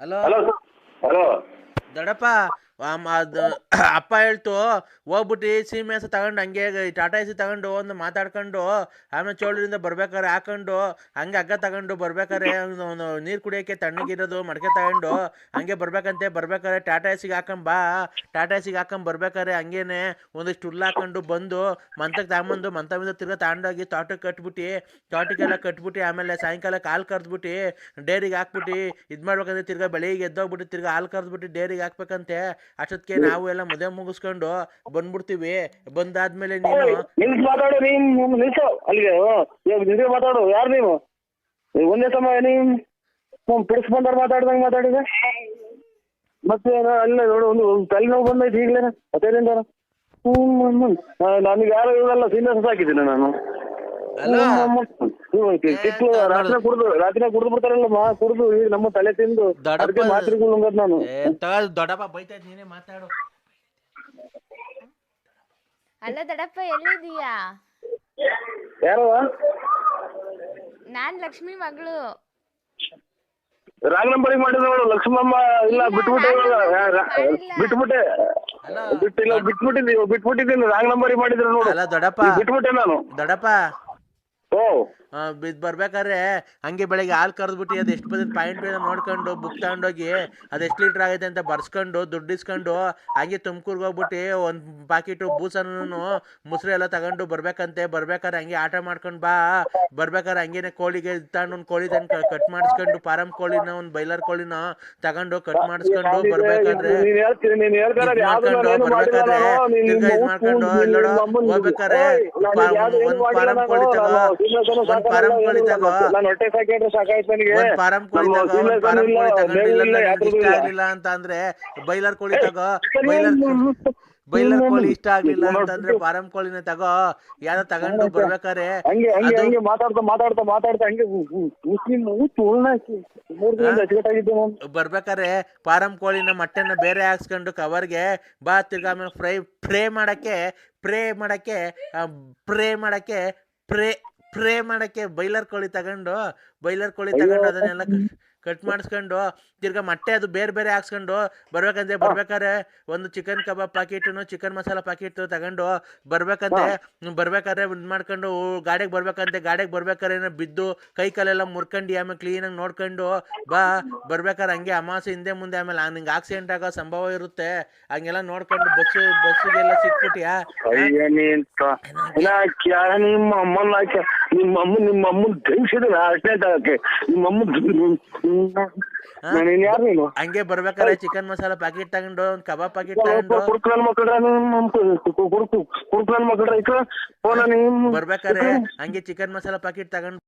Hello hello hello. ದೊಡ್ಡಪ್ಪ. ಅಪ್ಪ ಹೇಳ್ತು ಹೋಗ್ಬಿಟ್ಟು ಸೀಮೆ ಹಸು ತಗೊಂಡು ಹಂಗೆ ಟಾಟಾ ಎಸಿ ತಗೊಂಡು ಒಂದು ಮಾತಾಡ್ಕೊಂಡು ಆಮೇಲೆ ಚೋಳರಿಂದ ಬರ್ಬೇಕಾರೆ ಹಾಕೊಂಡು ಹಂಗೆ ಹಗ್ಗ ತಗೊಂಡು ಬರ್ಬೇಕಾರೆ ಒಂದು ನೀರು ಕುಡಿಯೋಕ್ಕೆ ತಣ್ಣಗಿರೋದು ಮಡಕೆ ತಗೊಂಡು ಹಂಗೆ ಬರ್ಬೇಕಾರೆ ಟಾಟಾ ಎಸಿಗೆ ಹಾಕೊಂಬಾ. ಟಾಟಾ ಎಸಿಗೆ ಹಾಕೊಂಡ್ ಬರ್ಬೇಕಾರೆ ಹಂಗೇನೆ ಒಂದಿಷ್ಟು ಹುಲ್ಲು ಹಾಕೊಂಡು ಬಂದು ಮಂತಕ್ಕೆ ತಗೊಂಬಂದು ಮಂತ మీద ತಿರ್ಗಾ ತಗೊಂಡೋಗಿ ತೋಟಕ್ಕೆಲ್ಲ ಕಟ್ಬಿಟ್ಟು ಆಮೇಲೆ ಸಾಯಂಕಾಲ ಹಾಲು ಕರೆದ್ಬಿಟ್ಟು ಡೈರಿಗೆ ಹಾಕ್ಬಿಟ್ಟು ಮಾಡ್ಬೇಕಂದ್ರೆ ತಿರ್ಗಾ ಬೆಳಿಗ್ಗೆ ಎದ್ದೋಗ್ಬಿಟ್ಟು ತಿರ್ಗಾ ಹಾಲು ಕರೆದ್ಬಿಟ್ಟು ಡೈರಿಗೆ ಹಾಕ್ಬೇಕಂತೆ. ಅಷ್ಟೊತ್ತಿಗೆ ನಾವು ಎಲ್ಲ ಮದುವೆ ಮುಗಿಸ್ಕೊಂಡು ಬಂದ್ಬಿಡ್ತೀವಿ. ಬಂದಾದ್ಮೇಲೆ ನೀನು ನಿಲ್ಸ್ ಮಾತಾಡು, ನೀನ್ ನಿಲ್ಸು ಅಲ್ಲಿಗೆ. ನಿಜ ಮಾತಾಡು. ಯಾರು ನೀವು? ಒಂದೇ ಸಮಯ ನೀವು ಪಿಡಿಸ್ ಬಂದವ್ರು ಮಾತಾಡ್ದಂಗೆ ಮಾತಾಡಿದೆ. ಮತ್ತೆ ಅಲ್ಲ ನೋಡು, ಒಂದು ತಲೆನೋವು ಬಂದೈತಿ ಈಗಲೇ ಅದೇನಿಂದ. ನನಗೆ ಯಾರು ಇವೆಲ್ಲ ಸೀನಿಯರ್ಸ್ ಹಾಕಿದ್ದೀನಿ ನಾನು. ರಾತ್ರಿ ಕುಡ್ದು ಬಿಡ್ತಾರಲ್ಲ, ಕುಡ್ದು ಈಗ ನಮ್ಮ ತಲೆ ತಿಂದು ಮಾತ್ರೆಗಳು ನುಂಗದ್ ನಾನು. ದೊಡ್ಡಪ್ಪ ಬೈತಾ ಇದ್ ನೀನೇ ಮಾತಾಡು. ಅಲ್ಲ ದೊಡ್ಡಪ್ಪ, ಎಲ್ಲಿದೀಯಾ? ಯಾರವ? ನಾನ್ ಲಕ್ಷ್ಮಿ ಮಗಳು. ರಾಂಗ್ ನಂಬರಿಗೆ ಮಾಡಿದ್ರು ನೋಡು. ಲಕ್ಷ್ಮಮ್ಮ ಇಲ್ಲ, ಬಿಟ್ಬಿಟ್ಟಿದ್ದೀನಿ. ರಾಂಗ್ ನಂಬರಿಗೆ ಮಾಡಿದ್ರು ನೋಡು. ಬಿಟ್ಬಿಟ್ಟೆ ನಾನು. ದೊಡ್ಡಪ್ಪ ಓ ಬರ್ಬೇಕಾದ್ರೆ ಹಂಗೆ ಬೆಳಗ್ಗೆ ಹಾಲು ಕರೆದ್ಬಿಟ್ಟು ಅದು ಎಷ್ಟು ಬಂದಿದ್ದು ಪಾಯಿಂಟ್ ನೋಡ್ಕೊಂಡು ಬುಕ್ ತಗೊಂಡೋಗಿ ಅದು ಎಷ್ಟು ಲೀಟ್ರ್ ಆಗೈತೆ ಅಂತ ಬರ್ಸ್ಕೊಂಡು ದುಡ್ಡು ಇಸ್ಕೊಂಡು ಹಂಗೆ ತುಮಕೂರ್ಗೆ ಹೋಗ್ಬಿಟ್ಟು ಒಂದು ಪಾಕಿಟು ಬೂಸನ್ನು ಮೊಸರು ಎಲ್ಲ ತಗೊಂಡು ಬರ್ಬೇಕಾದ್ರೆ ಹಂಗೆ ಆಟ ಮಾಡ್ಕೊಂಡು ಬಾ. ಬರ್ಬೇಕಾದ್ರೆ ಹಂಗೇನೆ ಕೋಳಿಗೆ ತಗೊಂಡು ಒಂದು ಕೋಳಿ ತಂದು ಕಟ್ ಮಾಡಿಸ್ಕೊಂಡು ಫಾರಂ ಕೋಳಿನ ಒಂದು ಬೈಲರ್ ಕೋಳಿನ ತಗೊಂಡು ಕಟ್ ಮಾಡಿಸ್ಕೊಂಡು ಬರ್ಬೇಕಾದ್ರೆ ಮಾಡ್ಕೊಂಡು ಇಲ್ಲೋಡು ಹೋಗ್ಬೇಕಾರೆ ಒಂದು ಫಾರಂ ಕೋಳಿ ತಗೋ. ಫಾರಂ ಕೋಳಿ ತಗೋ. ಫಾರಂ ಕೋಳಿ ಇಷ್ಟ ಆಗ್ಲಿಲ್ಲ ಅಂತ ಅಂದ್ರೆ ಬೈಲರ್ ಕೋಳಿ ತಗೋ. ಬೈಲರ್ ಕೋಳಿ ಇಷ್ಟ ಆಗ್ಲಿಲ್ಲ ಅಂತಂದ್ರೆ ಫಾರಂ ಕೋಳಿನ ತಗೋ. ಯಾವ್ದೋ ತಗೊಂಡು ಬರ್ಬೇಕಾರೆ ಬರ್ಬೇಕಾರೆ ಫಾರಂ ಕೋಳಿನ ಮಟನ್ನ ಬೇರೆ ಹಾಕ್ಸ್ಕೊಂಡು ಕವರ್ಗೆ ಬಾ. ತಿರ್ಗಾ ಆಮೇಲೆ ಫ್ರೈ ಮಾಡಕ್ಕೆ ಬೈಲರ್ ಕೋಳಿ ತಗೊಂಡು ಅದನ್ನೆಲ್ಲ ಕಟ್ ಮಾಡಿಸ್ಕೊಂಡು ತಿರ್ಗಾ ಮೊಟ್ಟೆ ಅದು ಬೇರೆ ಹಾಕ್ಸ್ಕೊಂಡು ಬರ್ಬೇಕಾದ್ರೆ ಒಂದು ಚಿಕನ್ ಕಬಾಬ್ ಪ್ಯಾಕೆಟು ಚಿಕನ್ ಮಸಾಲ ಪ್ಯಾಕೆಟ್ ತಗೊಂಡು ಬರ್ಬೇಕಾದ್ರೆ ಇದು ಮಾಡ್ಕೊಂಡು ಗಾಡಿಗೆ ಬರ್ಬೇಕಾದ್ರೆ ಬಿದ್ದು ಕೈ ಕಾಲೆಲ್ಲ ಮುರ್ಕೊಂಡು ಆಮೇಲೆ ಕ್ಲೀನಾಗಿ ನೋಡ್ಕೊಂಡು ಬಾ. ಬರ್ಬೇಕಾದ್ರೆ ಹಂಗೆ ಅಮಾಸೆ ಹಿಂದೆ ಮುಂದೆ ಆಮೇಲೆ ನಿಂಗೆ ಆಕ್ಸಿಡೆಂಟ್ ಆಗೋ ಸಂಭವ ಇರುತ್ತೆ. ಹಂಗೆಲ್ಲ ನೋಡ್ಕೊಂಡು ಬಸ್ಸಿಗೆಲ್ಲ ಸಿಕ್ಬಿಟ್ಟಿಯಾ? ಹಂಗೆ ಬರ್ಬೇಕಾದ್ರೆ ಚಿಕನ್ ಮಸಾಲ ಪ್ಯಾಕೆಟ್ ತಗೊಂಡು ಒಂದು ಕಬಾಬ್ ಪ್ಯಾಕೆಟ್ ತಗೊಂಡು ಬರ್ಬೇಕಾರೆ ಹಂಗೆ ಚಿಕನ್ ಮಸಾಲ ಪ್ಯಾಕೆಟ್ ತಗೊಂಡು